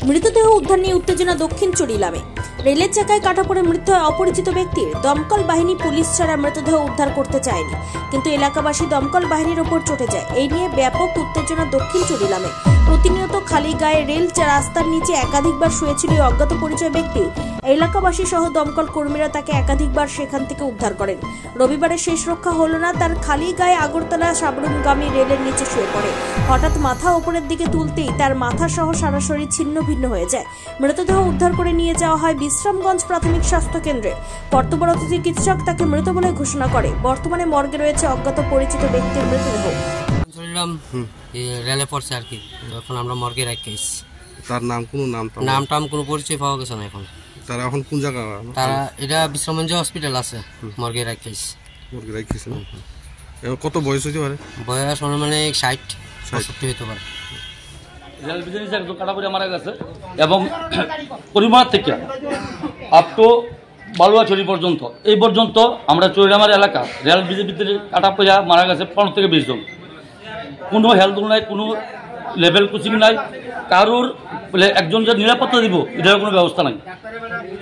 মৃতদেহ উদ্ধার নিয়ে উত্তেজনা দক্ষিণ চুরিলামে। রেলের চাকায় কাটা পড়ে মৃত্যু হয় অপরিচিত ব্যক্তির। দমকল বাহিনী পুলিশ ছাড়া মৃতদেহ উদ্ধার করতে চায়নি, কিন্তু এলাকাবাসী দমকল বাহিনীর ওপর চটে যায়। এই নিয়ে ব্যাপক উত্তেজনা দক্ষিণ চুরিলামে। প্রতিনিয়ত খালি গায়ে রেল রাস্তার নিচে একাধিকবার শুয়েছিল এই অজ্ঞাত পরিচয় ব্যক্তি। এলাকাবাসী সহ দমকল কর্মীরা তাকে একাধিকবার সেখান থেকে উদ্ধার করেন। রবিবারে শেষ রক্ষা হলো না তার। খালি গায়ে আগরতলা সাবরুমগামী রেলের নিচে শুয়ে পড়ে। হঠাৎ মাথা ওপরের দিকে তুলতেই তার মাথা সহ সারা শরীর ছিন্ন ভিন্ন হয়ে যায়। মৃতদেহ উদ্ধার করে নিয়ে যাওয়া হয় বিশ্রামগঞ্জ প্রাথমিক স্বাস্থ্য কেন্দ্রে। কর্তব্যরত চিকিৎসক তাকে মৃত বলে ঘোষণা করে। বর্তমানে মর্গে রয়েছে অজ্ঞাত পরিচিত ব্যক্তির মৃতদেহ। রেলে পড়ছে আর কি, এখন আমরা মর্গে রাখিস। তার নাম নাম কোনো পরিচয় পাওয়া গেছে না এখন। তারা এখন কোন জায়গা? তারা এটা বিশ্রামগঞ্জ হসপিটাল আছে, মর্গে রাখিস। কত বয়স হতে পারে? বয়স মানে 60-65 হতে পারে। রেল বিজনেস একজন কাটাপড়ে মারা গেছে এবং পরিবার থেকে আপ টু বালুয়াছড়ি পর্যন্ত এই পর্যন্ত আমরা চৈরামার এলাকা রেল বিজেপিতে কাটাপড়ে মারা গেছে 15 থেকে 20 জন। কোনো হেলথ নাই, কোনো লেভেল কোচিং নাই, কারোর একজন যে নিরাপত্তা দিব এটার কোনো ব্যবস্থা নাই।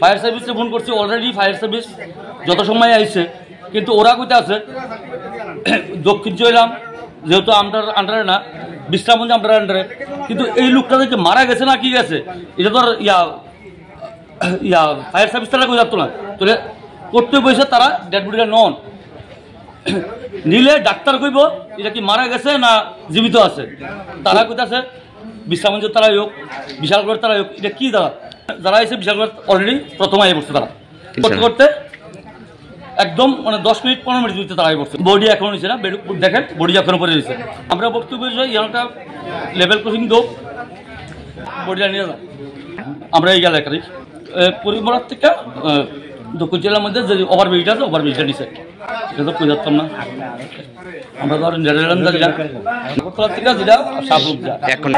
ফায়ার সার্ভিসে ফোন করছি, অলরেডি ফায়ার সার্ভিস যত সময় আইছে, কিন্তু ওরা কোথায় আছে দক্ষিণ চৈরাম যেহেতু আমরার আন্ডারে না, বিশ্রামগঞ্জ আমরার আন্ডারে, কিন্তু এই লোকটা যে মারা গেছে না কি গেছে এটা তো আর ফায়ার সার্ভিস তারা কই যাতো না। তাহলে করতে বসে তারা ডেড বডিটা নন নিলে ডাক্তার কইব এটা কি মারা গেছে না জীবিত আছে। তারা কোথায় আছে বিশ্রামগঞ্জের তারাই হোক, বিশালগড় তারাই হোক, এটা কি যারা এসে বিশালগড় অলরেডি প্রথম আগে পড়ছে। তারা করতে করতে একদম মানে 10 মিনিট 15 মিনিট দিতে তারাই পড়ছে। বডি এখনো নিচ্ছে না, দেখেন বডি এখনো পরে রয়েছে। আমরা বক্তব্য ইয়াটা লেভেল ক্রসিং দো বডিটা নিয়ে যাও। আমরা এই এলাকারই পরিবার থেকে দক্ষিণ জেলার মধ্যে যে ওভারব্রিজ আছে ওভারব্রিজটা নিচ্ছে, এটা তো বুঝাতাম না। আমরা ধর নেদারল্যান্ড যেটা আগরতলা থেকে যেটা সাবরুম যা এখন